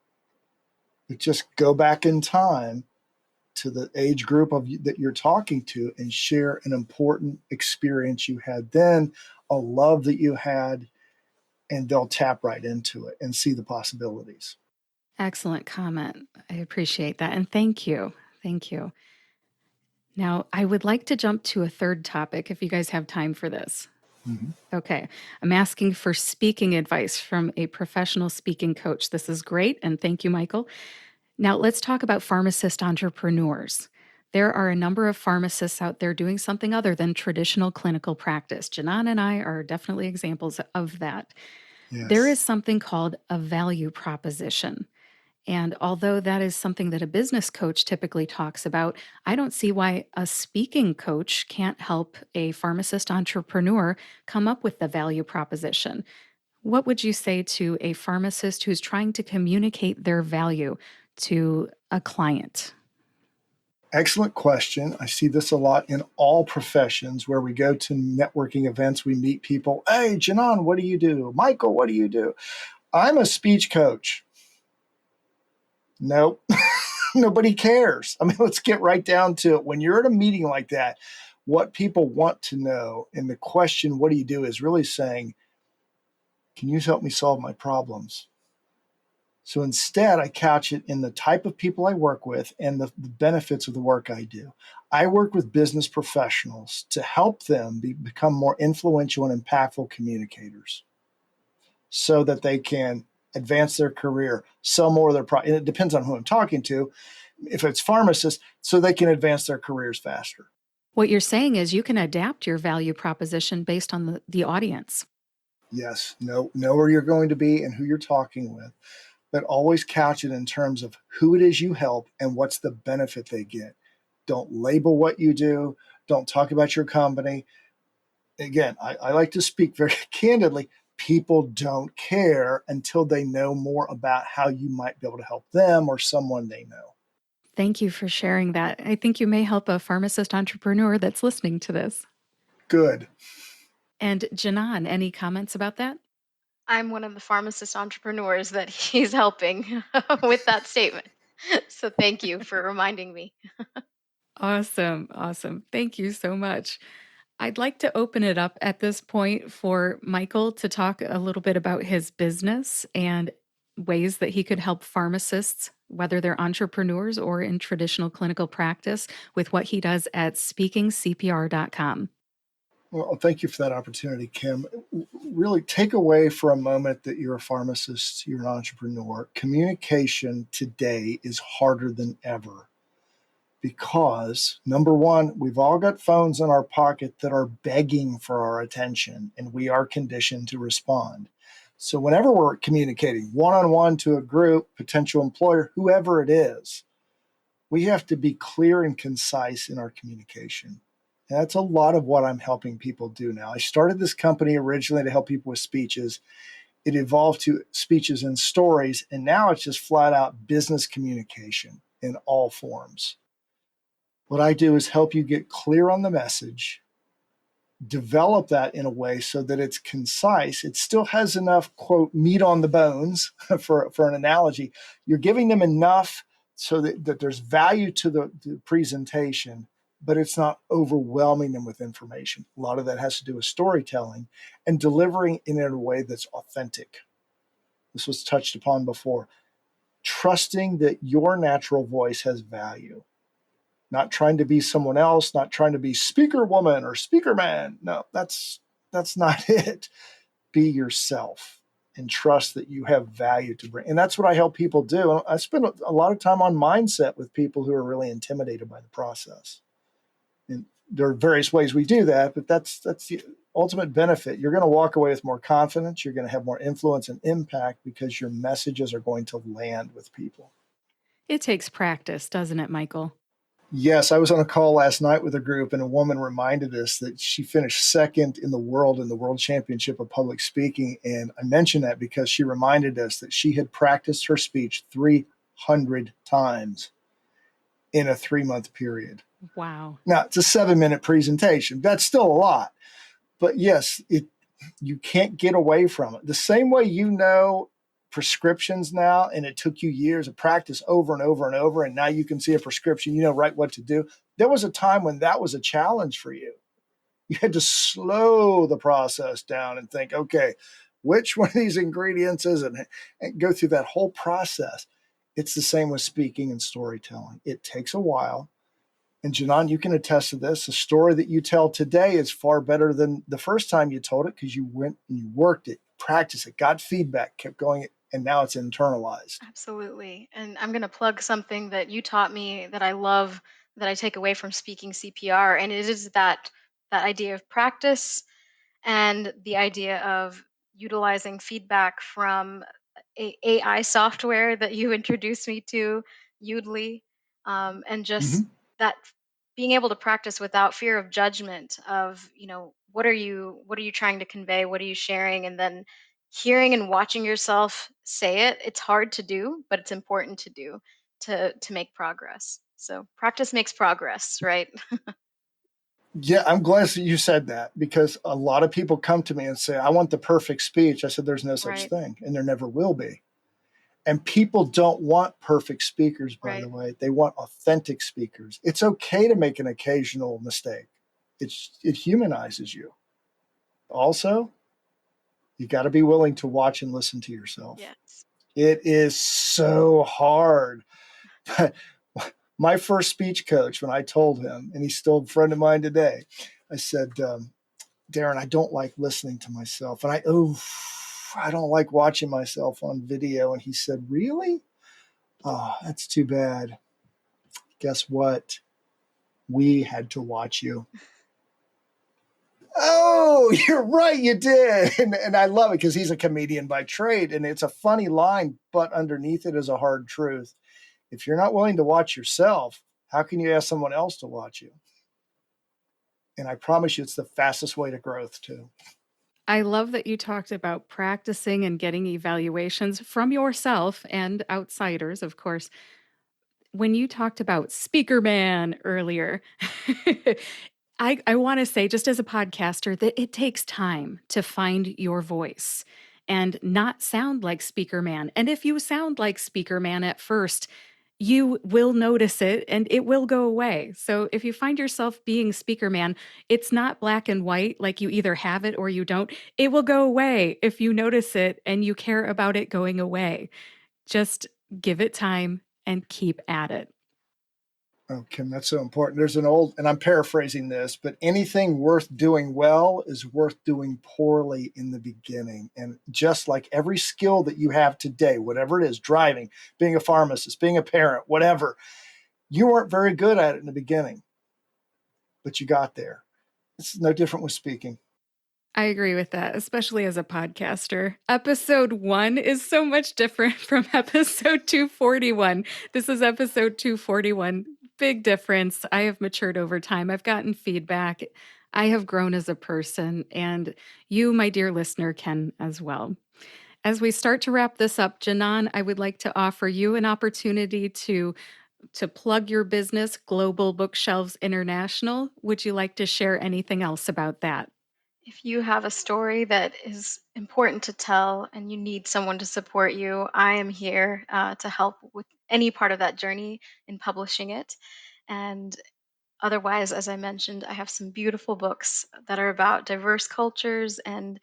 Speaker 2: But just go back in time to the age group that you're talking to and share an important experience you had then, a love that you had, and they'll tap right into it and see the possibilities.
Speaker 1: Excellent comment. I appreciate that. And thank you. Thank you. Now, I would like to jump to a third topic if you guys have time for this.
Speaker 2: Mm-hmm.
Speaker 1: Okay. I'm asking for speaking advice from a professional speaking coach. This is great. And thank you, Michael. Now, let's talk about pharmacist entrepreneurs. There are a number of pharmacists out there doing something other than traditional clinical practice. Janan and I are definitely examples of that. There is
Speaker 2: Yes.
Speaker 1: something called a value proposition. And although that is something that a business coach typically talks about, I don't see why a speaking coach can't help a pharmacist entrepreneur come up with the value proposition. What would you say to a pharmacist who's trying to communicate their value to a client?
Speaker 2: Excellent question. I see this a lot in all professions where we go to networking events, we meet people. Hey, Janan, what do you do? Michael, what do you do? I'm a speech coach. Nope. Nobody cares. I mean, let's get right down to it. When you're at a meeting like that, what people want to know, and the question, what do you do, is really saying, can you help me solve my problems? So instead, I couch it in the type of people I work with and the benefits of the work I do. I work with business professionals to help them become more influential and impactful communicators so that they can advance their career, sell more of their product. And it depends on who I'm talking to. If it's pharmacists, so they can advance their careers faster.
Speaker 1: What you're saying is you can adapt your value proposition based on the audience.
Speaker 2: Yes, know where you're going to be and who you're talking with, but always couch it in terms of who it is you help and what's the benefit they get. Don't label what you do. Don't talk about your company. Again, I like to speak very candidly. People don't care until they know more about how you might be able to help them or someone they know.
Speaker 1: Thank you for sharing that. I think you may help a pharmacist entrepreneur that's listening to this.
Speaker 2: Good.
Speaker 1: And Janan, any comments about that?
Speaker 3: I'm one of the pharmacist entrepreneurs that he's helping with that statement. So thank you for reminding me.
Speaker 1: Awesome. Awesome. Thank you so much. I'd like to open it up at this point for Michael to talk a little bit about his business and ways that he could help pharmacists, whether they're entrepreneurs or in traditional clinical practice, with what he does at speakingcpr.com.
Speaker 2: Well, thank you for that opportunity, Kim. Really take away for a moment that you're a pharmacist, you're an entrepreneur. Communication today is harder than ever because, number one, we've all got phones in our pocket that are begging for our attention, and we are conditioned to respond. So, whenever we're communicating one on one to a group, potential employer, whoever it is, we have to be clear and concise in our communication. And that's a lot of what I'm helping people do now. I started this company originally to help people with speeches. It evolved to speeches and stories, and now it's just flat out business communication in all forms. What I do is help you get clear on the message, develop that in a way so that it's concise. It still has enough, quote, meat on the bones for an analogy. You're giving them enough so that there's value to the presentation, but it's not overwhelming them with information. A lot of that has to do with storytelling and delivering it in a way that's authentic. This was touched upon before. Trusting that your natural voice has value, not trying to be someone else, not trying to be speaker woman or speaker man. No, that's not it. Be yourself and trust that you have value to bring. And that's what I help people do. I spend a lot of time on mindset with people who are really intimidated by the process. And there are various ways we do that, but that's the ultimate benefit. You're going to walk away with more confidence. You're going to have more influence and impact because your messages are going to land with people.
Speaker 1: It takes practice, doesn't it, Michael?
Speaker 2: Yes, I was on a call last night with a group, and a woman reminded us that she finished second in the World Championship of Public Speaking. And I mentioned that because she reminded us that she had practiced her speech 300 times in a 3-month period.
Speaker 1: Wow.
Speaker 2: Now, it's a 7-minute presentation. That's still a lot. But yes, you can't get away from it. The same way prescriptions now, and it took you years of practice over and over and over, and now you can see a prescription, right what to do. There was a time when that was a challenge for you. You had to slow the process down and think, okay, which one of these ingredients is it? And go through that whole process. It's the same with speaking and storytelling. It takes a while. And Janan, you can attest to this. The story that you tell today is far better than the first time you told it because you went and you worked it, practiced it, got feedback, kept going, and now it's internalized.
Speaker 3: Absolutely. And I'm going to plug something that you taught me that I love, that I take away from speaking CPR, and it is that idea of practice and the idea of utilizing feedback from AI software that you introduced me to, Udly, and just
Speaker 2: Mm-hmm.
Speaker 3: that being able to practice without fear of judgment of, what are you trying to convey, what are you sharing, and then hearing and watching yourself say it. It's hard to do, but it's important to do to make progress. So practice makes progress, right?
Speaker 2: Yeah, I'm glad that you said that because a lot of people come to me and say, I want the perfect speech. I said, there's no such
Speaker 3: Right,
Speaker 2: thing, and there never will be. And people don't want perfect speakers, by
Speaker 3: right.
Speaker 2: the way. They want authentic speakers. It's okay to make an occasional mistake. It humanizes you. Also, you got to be willing to watch and listen to yourself.
Speaker 3: Yes.
Speaker 2: It is so hard. But my first speech coach, when I told him, and he's still a friend of mine today, I said, Darren, I don't like listening to myself. And I don't like watching myself on video. And he said, really? Oh, that's too bad. Guess what? We had to watch you. Oh, you're right, you did. And I love it because he's a comedian by trade. And it's a funny line, but underneath it is a hard truth. If you're not willing to watch yourself, how can you ask someone else to watch you? And I promise you, it's the fastest way to growth, too.
Speaker 1: I love that you talked about practicing and getting evaluations from yourself and outsiders, of course. When you talked about Speaker Man earlier, I want to say, just as a podcaster, that it takes time to find your voice and not sound like Speaker Man. And if you sound like Speaker Man at first, you will notice it and it will go away. So if you find yourself being speaker man, it's not black and white, like you either have it or you don't. It will go away if you notice it and you care about it going away. Just give it time and keep at it.
Speaker 2: Oh, Kim, that's so important. There's an old, and I'm paraphrasing this, but anything worth doing well is worth doing poorly in the beginning. And just like every skill that you have today, whatever it is, driving, being a pharmacist, being a parent, whatever, you weren't very good at it in the beginning, but you got there. It's no different with speaking.
Speaker 1: I agree with that, especially as a podcaster. Episode 1 is so much different from episode 241. This is episode 241. Big difference. I have matured over time. I've gotten feedback. I have grown as a person, and you, my dear listener, can as well. As we start to wrap this up, Janan, I would like to offer you an opportunity to plug your business, Global Bookshelves International. Would you like to share anything else about that?
Speaker 3: If you have a story that is important to tell and you need someone to support you, I am here to help with any part of that journey in publishing it. And otherwise, as I mentioned, I have some beautiful books that are about diverse cultures and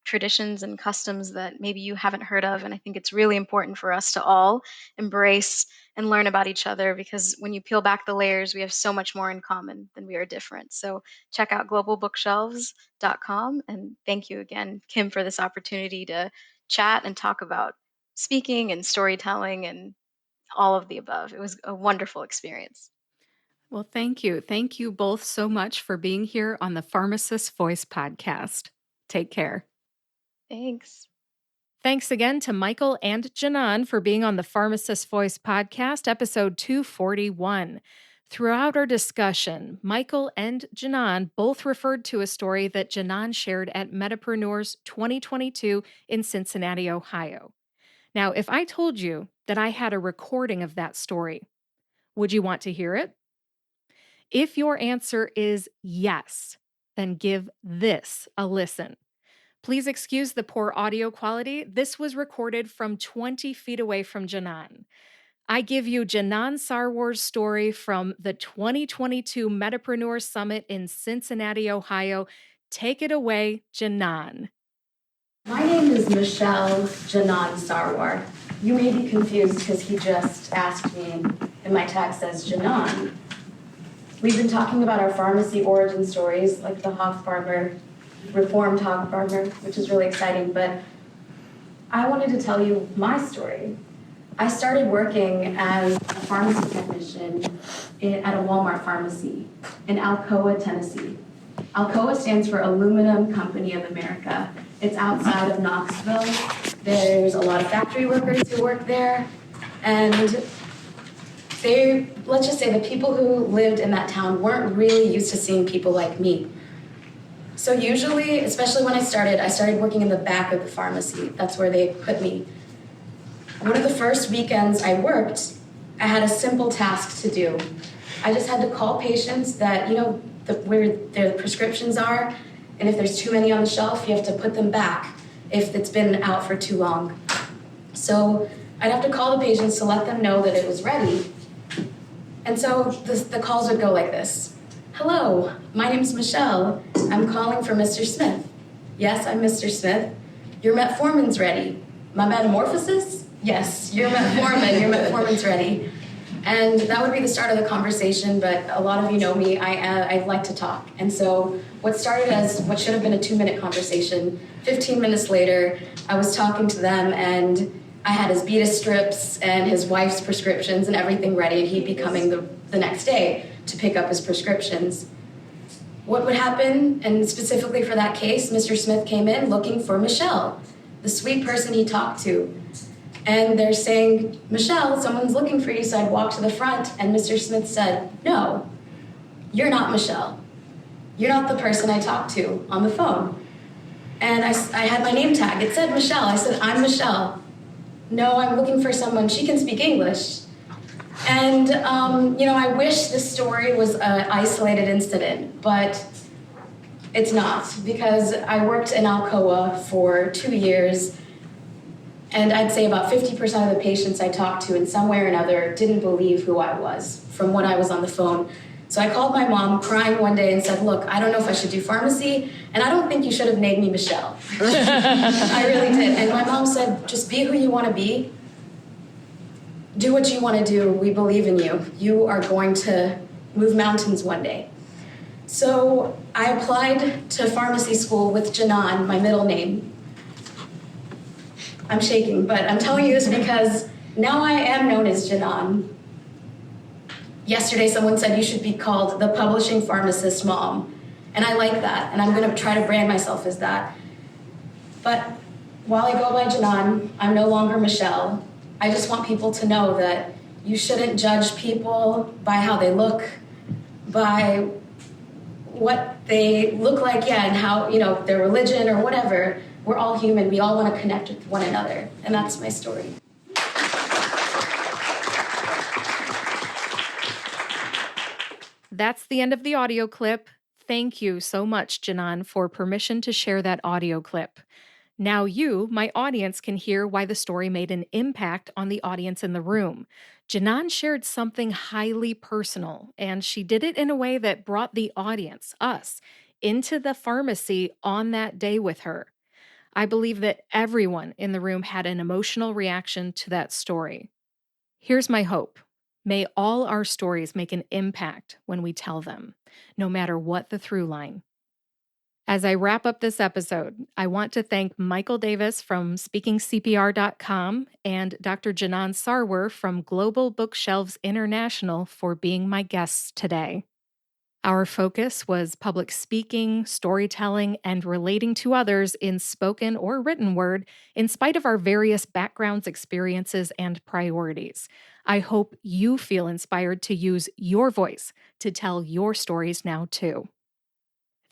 Speaker 3: traditions and customs that maybe you haven't heard of. And I think it's really important for us to all embrace and learn about each other, because when you peel back the layers, we have so much more in common than we are different. So check out globalbookshelves.com. And thank you again, Kim, for this opportunity to chat and talk about speaking and storytelling and all of the above. It was a wonderful experience.
Speaker 1: Well, thank you. Thank you both so much for being here on the Pharmacist Voice podcast. Take care.
Speaker 3: Thanks.
Speaker 1: Thanks again to Michael and Janan for being on the Pharmacist Voice podcast, episode 241. Throughout our discussion, Michael and Janan both referred to a story that Janan shared at Medipreneurs 2022 in Cincinnati, Ohio. Now, if I told you that I had a recording of that story, would you want to hear it? If your answer is yes, then give this a listen. Please excuse the poor audio quality. This was recorded from 20 feet away from Janan. I give you Janan Sarwar's story from the 2022 Medipreneurs Summit in Cincinnati, Ohio. Take it away, Janan.
Speaker 4: My name is Michelle Janan Sarwar. You may be confused because he just asked me, and my tag says Janan. We've been talking about our pharmacy origin stories, like the Hog Farmer, Reformed Hog Farmer, which is really exciting, but I wanted to tell you my story. I started working as a pharmacy technician at a Walmart pharmacy in Alcoa, Tennessee. Alcoa stands for Aluminum Company of America. It's outside of Knoxville. There's a lot of factory workers who work there, and let's just say the people who lived in that town weren't really used to seeing people like me. So usually, especially when I started working in the back of the pharmacy. That's where they put me. One of the first weekends I worked, I had a simple task to do. I just had to call patients that, where their prescriptions are, and if there's too many on the shelf, you have to put them back if it's been out for too long. So I'd have to call the patients to let them know that it was ready. And so the calls would go like this. Hello, my name's Michelle. I'm calling for Mr. Smith. Yes, I'm Mr. Smith. Your metformin's ready. My metamorphosis? Yes, your metformin's ready. And that would be the start of the conversation, but a lot of you know me, I like to talk. And so what started as what should have been a 2-minute conversation, 15 minutes later, I was talking to them, and I had his beta strips and his wife's prescriptions and everything ready, and he'd be coming the next day to pick up his prescriptions. What would happen, and specifically for that case, Mr. Smith came in looking for Michelle, the sweet person he talked to. And they're saying, Michelle, someone's looking for you. So I'd walk to the front, and Mr. Smith said, no, you're not Michelle. You're not the person I talked to on the phone. And I had my name tag. It said Michelle. I said, I'm Michelle. No, I'm looking for someone. She can speak English. And, I wish this story was an isolated incident, but it's not, because I worked in Alcoa for 2 years. And I'd say about 50% of the patients I talked to in some way or another didn't believe who I was from when I was on the phone. So I called my mom crying one day and said, look, I don't know if I should do pharmacy, and I don't think you should have named me Michelle. I really did. And my mom said, just be who you want to be. Do what you want to do. We believe in you. You are going to move mountains one day. So I applied to pharmacy school with Janan, my middle name. I'm shaking, but I'm telling you this because now I am known as Janan. Yesterday, someone said you should be called the publishing pharmacist mom. And I like that, and I'm going to try to brand myself as that. But while I go by Janan, I'm no longer Michelle. I just want people to know that you shouldn't judge people by how they look, by what they look like, and how, their religion or whatever. We're all human. We all want to connect with one another. And that's my story.
Speaker 1: That's the end of the audio clip. Thank you so much, Janan, for permission to share that audio clip. Now you, my audience, can hear why the story made an impact on the audience in the room. Janan shared something highly personal, and she did it in a way that brought the audience, us, into the pharmacy on that day with her. I believe that everyone in the room had an emotional reaction to that story. Here's my hope. May all our stories make an impact when we tell them, no matter what the through line. As I wrap up this episode, I want to thank Michael Davis from SpeakingCPR.com and Dr. Janan Sarwar from Global Bookshelves International for being my guests today. Our focus was public speaking, storytelling, and relating to others in spoken or written word, in spite of our various backgrounds, experiences, and priorities. I hope you feel inspired to use your voice to tell your stories now, too.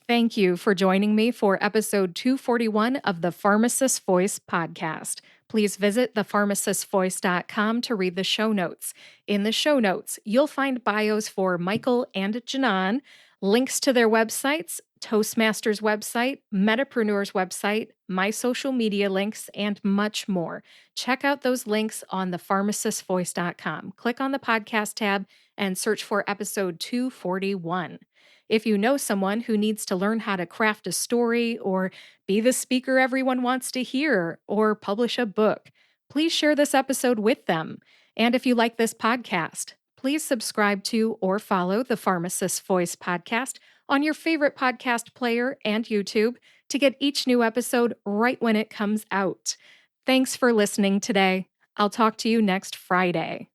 Speaker 1: Thank you for joining me for episode 241 of the Pharmacist Voice podcast. Please visit thepharmacistvoice.com to read the show notes. In the show notes, you'll find bios for Michael and Janan, links to their websites, Toastmasters website, Medipreneurs website, my social media links, and much more. Check out those links on thepharmacistvoice.com. Click on the podcast tab and search for episode 241. If you know someone who needs to learn how to craft a story or be the speaker everyone wants to hear or publish a book, please share this episode with them. And if you like this podcast, please subscribe to or follow the Pharmacist Voice podcast on your favorite podcast player and YouTube to get each new episode right when it comes out. Thanks for listening today. I'll talk to you next Friday.